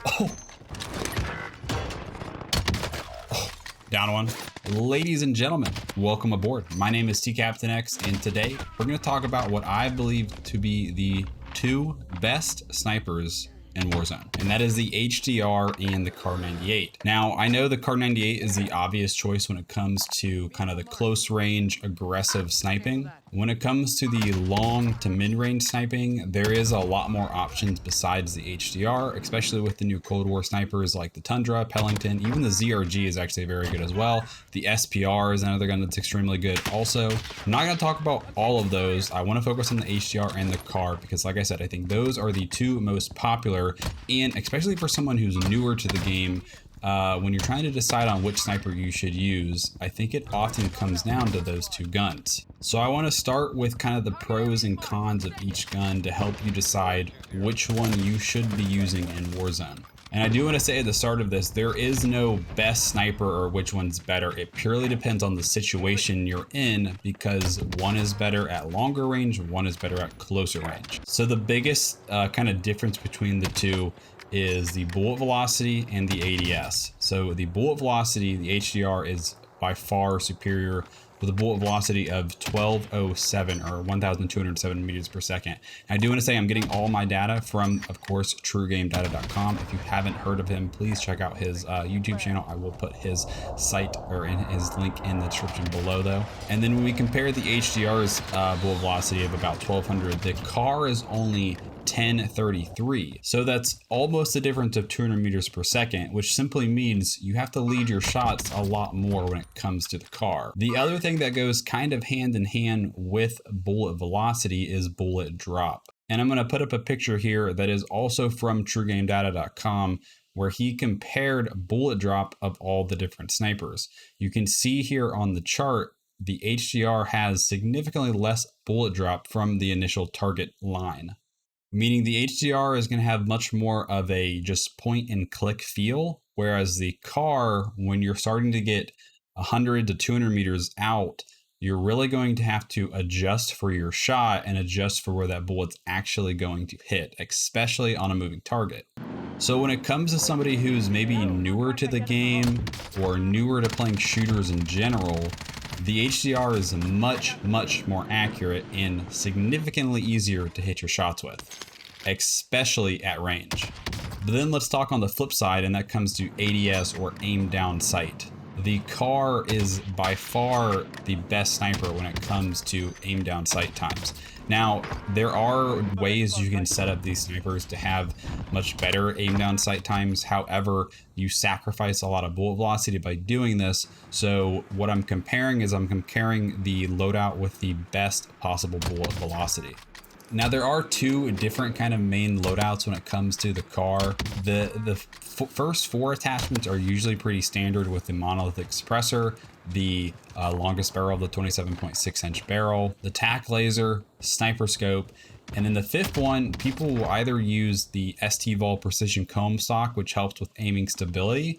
Oh. Down one. Ladies and gentlemen, welcome aboard. My name is Kar98k, and today we're going to talk about what I believe to be the two best snipers in Warzone, and that is the HDR and the Kar98. Now, I know the Kar98 is the obvious choice when it comes to kind of the close range, aggressive sniping. When it comes to the long to mid-range sniping, there is a lot more options besides the HDR, especially with the new Cold War snipers like the Tundra, Pellington, even the ZRG is actually very good as well. The SPR is another gun that's extremely good also. I'm not going to talk about all of those. I want to focus on the HDR and the Kar because, like I said, I think those are the two most popular, and especially for someone who's newer to the game, when you're trying to decide on which sniper you should use, I think it often comes down to those two guns. So I want to start with kind of the pros and cons of each gun to help you decide which one you should be using in Warzone. And I do want to say at the start of this, there is no best sniper or which one's better. It purely depends on the situation you're in, because one is better at longer range, one is better at closer range. So the biggest kind of difference between the two is the bullet velocity and the ADS. So the bullet velocity, the HDR, is by far superior with a bullet velocity of 1207 or 1207 meters per second. And I do want to say I'm getting all my data from, of course, TrueGameData.com. If you haven't heard of him, please check out his YouTube channel. I will put his site or in his link in the description below though. And then when we compare the HDR's bullet velocity of about 1200, the Kar is only 1033. So that's almost a difference of 200 meters per second, which simply means you have to lead your shots a lot more when it comes to the Kar. The other thing that goes kind of hand in hand with bullet velocity is bullet drop. And I'm going to put up a picture here that is also from TrueGameData.com, where he compared bullet drop of all the different snipers. You can see here on the chart, the HDR has significantly less bullet drop from the initial target line, meaning the HDR is going to have much more of a just point and click feel, whereas the Kar, when you're starting to get 100 to 200 meters out, you're really going to have to adjust for your shot and adjust for where that bullet's actually going to hit, especially on a moving target. So when it comes to somebody who's maybe newer to the game or newer to playing shooters in general, the HDR is much more accurate and significantly easier to hit your shots with, especially at range. But then let's talk on the flip side, and that comes to ADS, or aim down sight. The Kar is by far the best sniper when it comes to aim down sight times. Now, there are ways you can set up these snipers to have much better aim down sight times. However, you sacrifice a lot of bullet velocity by doing this. So what I'm comparing is I'm comparing the loadout with the best possible bullet velocity. Now, there are two different kind of main loadouts when it comes to the Kar. The first four attachments are usually pretty standard with the monolithic suppressor, the longest barrel of the 27.6 inch barrel, the tac laser, sniper scope, and then the fifth one, people will either use the ST-Vol precision comb stock, which helps with aiming stability.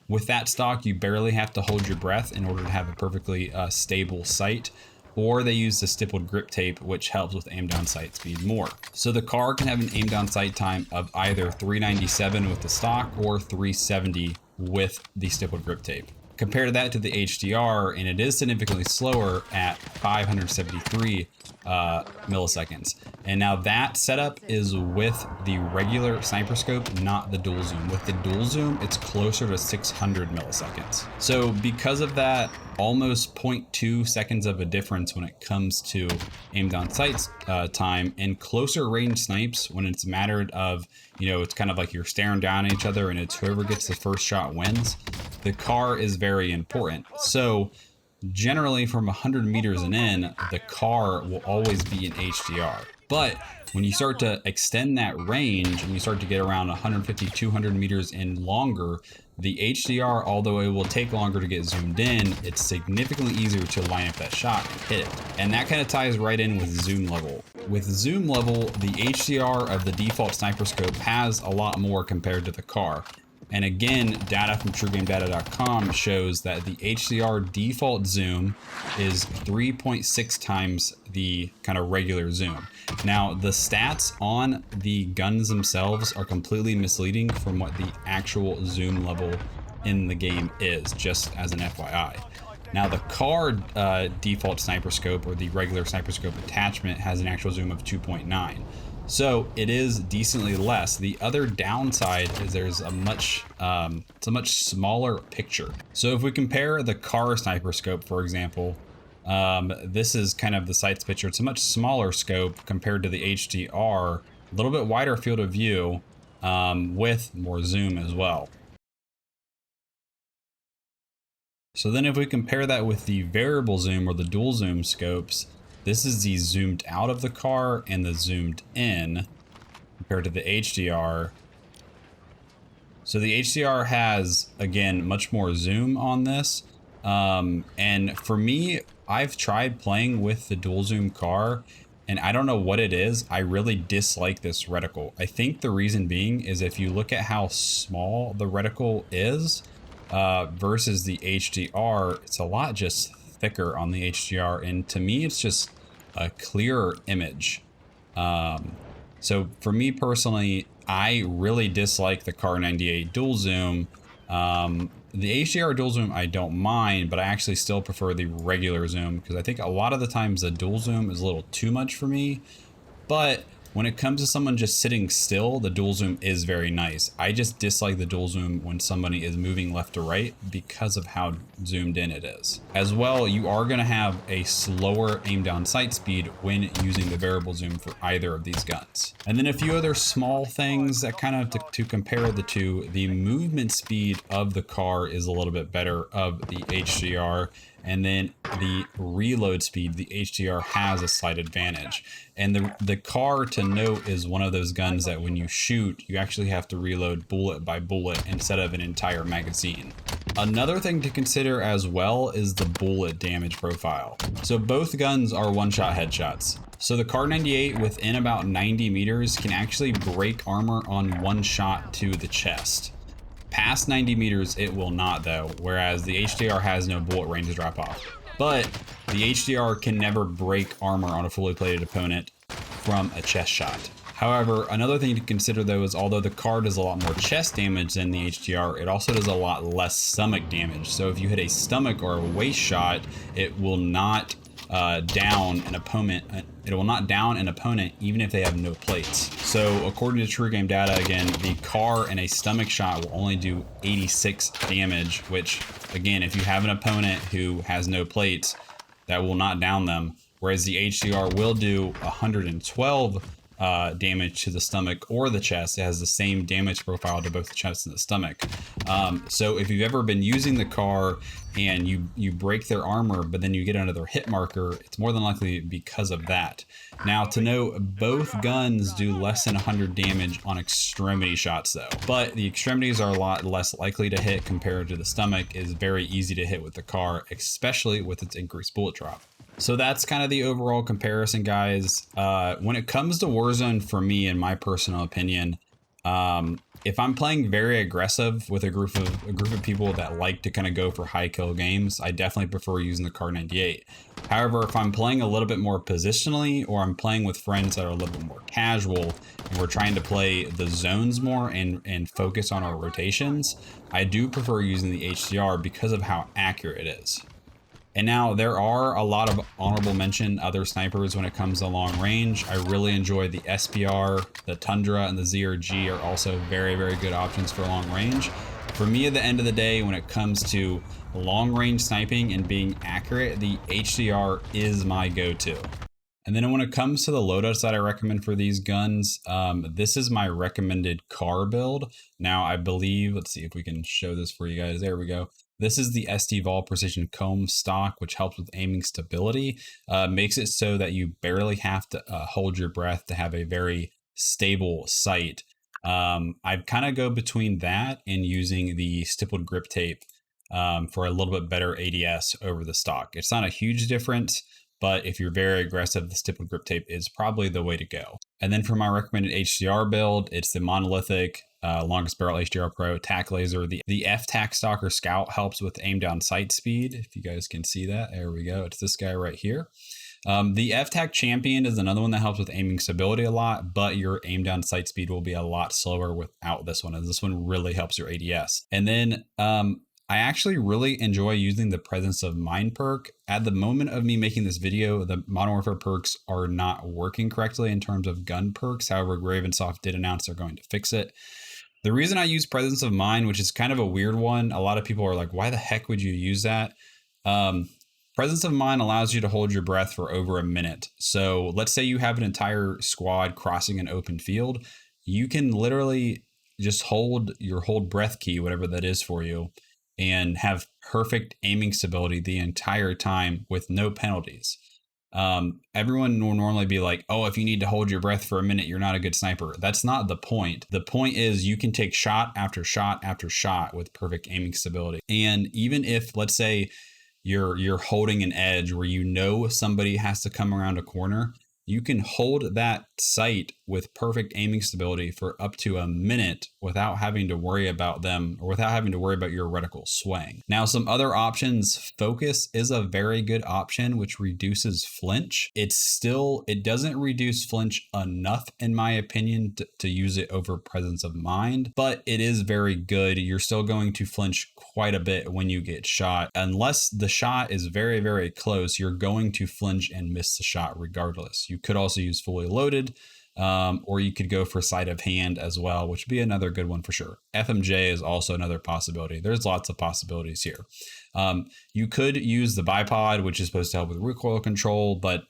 With that stock, you barely have to hold your breath in order to have a perfectly stable sight. Or they use the stippled grip tape, which helps with aim down sight speed more. So the Kar can have an aim down sight time of either 397 with the stock or 370 with the stippled grip tape. Compare that to the HDR, and it is significantly slower at 573 milliseconds. And now that setup is with the regular sniper scope, not the dual zoom. With the dual zoom, it's closer to 600 milliseconds. So because of that, almost 0.2 seconds of a difference when it comes to aim down sight time. And closer range snipes, when it's a matter of, it's kind of like you're staring down at each other and it's whoever gets the first shot wins, the Kar is very important. So generally from 100 meters and in, the Kar will always be in HDR. But when you start to extend that range and you start to get around 150, 200 meters and longer, the HDR, although it will take longer to get zoomed in, it's significantly easier to line up that shot and hit it. And that kind of ties right in with zoom level. With zoom level, the HDR of the default sniper scope has a lot more compared to the Kar. And again, data from TrueGameData.com shows that the HDR default zoom is 3.6 times the kind of regular zoom. Now, the stats on the guns themselves are completely misleading from what the actual zoom level in the game is, just as an FYI. Now, the Kar default sniper scope, or the regular sniper scope attachment, has an actual zoom of 2.9. So it is decently less. The other downside is there's a much smaller picture. So if we compare the Kar sniper scope, for example, this is kind of the sights picture. It's a much smaller scope compared to the HDR, a little bit wider field of view, with more zoom as well. So then if we compare that with the variable zoom or the dual zoom scopes, this is the zoomed out of the car and the zoomed in compared to the HDR. So the HDR has, again, much more zoom on this. And for me, I've tried playing with the dual zoom car, and I don't know what it is. I really dislike this reticle. I think the reason being is if you look at how small the reticle is, versus the HDR, it's a lot just thicker on the HDR, and to me it's just a clearer image. So for me personally, I really dislike the Kar98 dual zoom. The HDR dual zoom I don't mind, but I actually still prefer the regular zoom because I think a lot of the times the dual zoom is a little too much for me. But when it comes to someone just sitting still, the dual zoom is very nice. I just dislike the dual zoom when somebody is moving left to right because of how zoomed in it is. As well, you are going to have a slower aim down sight speed when using the variable zoom for either of these guns. And then a few other small things that kind of to compare the two. The movement speed of the car is a little bit better of the HDR. And then the reload speed, the HDR has a slight advantage. And the Kar, to note, is one of those guns that when you shoot, you actually have to reload bullet by bullet instead of an entire magazine. Another thing to consider as well is the bullet damage profile. So both guns are one-shot headshots. So the Kar98 within about 90 meters can actually break armor on one shot to the chest. Past 90 meters, it will not though, whereas the HDR has no bullet range drop off. But the HDR can never break armor on a fully plated opponent from a chest shot. However, another thing to consider though is although the Kar does a lot more chest damage than the HDR, it also does a lot less stomach damage. So if you hit a stomach or a waist shot, it will not down an opponent. It will not down an opponent even if they have no plates. So according to True Game Data, again, the Kar in a stomach shot will only do 86 damage, which again, if you have an opponent who has no plates, that will not down them. Whereas the HDR will do 112 damage to the stomach or the chest. It has the same damage profile to both the chest and the stomach. So if you've ever been using the Kar and you break their armor, but then you get another hit marker, it's more than likely because of that. Now to note, both guns do less than 100 damage on extremity shots though, but the extremities are a lot less likely to hit compared to the stomach. Is very easy to hit with the Kar, especially with its increased bullet drop. So that's kind of the overall comparison, guys. When it comes to Warzone, for me, in my personal opinion, if I'm playing very aggressive with a group of people that like to kind of go for high kill games, I definitely prefer using the Kar98. However, if I'm playing a little bit more positionally, or I'm playing with friends that are a little bit more casual, and we're trying to play the zones more and focus on our rotations, I do prefer using the HDR because of how accurate it is. And now there are a lot of honorable mention other snipers when it comes to long range. I really enjoy the SPR, the Tundra, and the ZRG are also very, very good options for long range. For me, at the end of the day, when it comes to long range sniping and being accurate, the HDR is my go-to. And then when it comes to the loadouts that I recommend for these guns, this is my recommended Kar build. Now I believe, let's see if we can show this for you guys. There we go. This is the SD Vol Precision Comb stock, which helps with aiming stability, makes it so that you barely have to hold your breath to have a very stable sight. I kind of go between that and using the stippled grip tape for a little bit better ADS over the stock. It's not a huge difference, but if you're very aggressive, the stippled grip tape is probably the way to go. And then for my recommended HDR build, it's the monolithic longest barrel HDR Pro, tac laser. The F-tac stalker scout helps with aim down sight speed. If you guys can see that, there we go. It's this guy right here. The F-tac champion is another one that helps with aiming stability a lot, but your aim down sight speed will be a lot slower without this one, as this one really helps your ADS. And then I actually really enjoy using the presence of mind perk. At the moment of me making this video, the Modern Warfare perks are not working correctly in terms of gun perks. However, Ravensoft did announce they're going to fix it. The reason I use presence of mind, which is kind of a weird one, a lot of people are like, why the heck would you use that? Presence of mind allows you to hold your breath for over a minute. So let's say you have an entire squad crossing an open field. You can literally just hold your hold breath key, whatever that is for you, and have perfect aiming stability the entire time with no penalties. Everyone will normally be like, oh, if you need to hold your breath for a minute, you're not a good sniper. That's not the point. The point is you can take shot after shot after shot with perfect aiming stability. And even if, let's say, you're holding an edge where you know somebody has to come around a corner, you can hold that sight with perfect aiming stability for up to a minute without having to worry about them, or without having to worry about your reticle swaying. Now, some other options, focus is a very good option, which reduces flinch. It doesn't reduce flinch enough, in my opinion, to use it over presence of mind, but it is very good. You're still going to flinch quite a bit when you get shot. Unless the shot is very, very close, you're going to flinch and miss the shot regardless. You could also use fully loaded, or you could go for sleight of hand as well, which would be another good one for sure. FMJ is also another possibility. There's lots of possibilities here. You could use the bipod, which is supposed to help with recoil control, but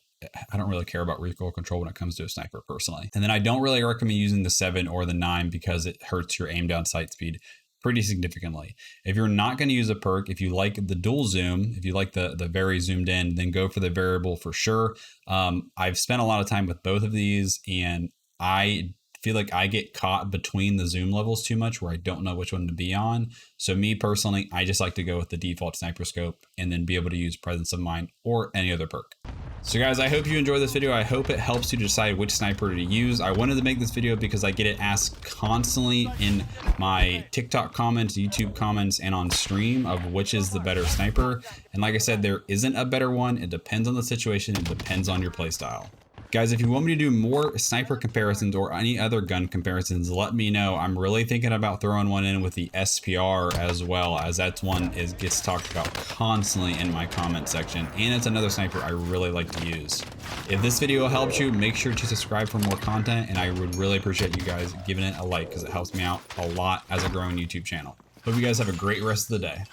I don't really care about recoil control when it comes to a sniper personally. And then I don't really recommend using the 7 or the 9 because it hurts your aim down sight speed pretty significantly. If you're not going to use a perk, if you like the dual zoom, if you like the very zoomed in, then go for the variable for sure. I've spent a lot of time with both of these, and I feel like I get caught between the zoom levels too much where I don't know which one to be on. So me personally, I just like to go with the default sniper scope and then be able to use presence of mind or any other perk. So guys, I hope you enjoyed this video. I hope it helps you decide which sniper to use. I wanted to make this video because I get it asked constantly in my TikTok comments, YouTube comments, and on stream of which is the better sniper. And like I said, there isn't a better one. It depends on the situation. It depends on your playstyle. Guys, if you want me to do more sniper comparisons or any other gun comparisons, let me know. I'm really thinking about throwing one in with the SPR as well, as that's one gets talked about constantly in my comment section, and it's another sniper I really like to use. If this video helped you, make sure to subscribe for more content, and I would really appreciate you guys giving it a like because it helps me out a lot as a growing YouTube channel. Hope you guys have a great rest of the day.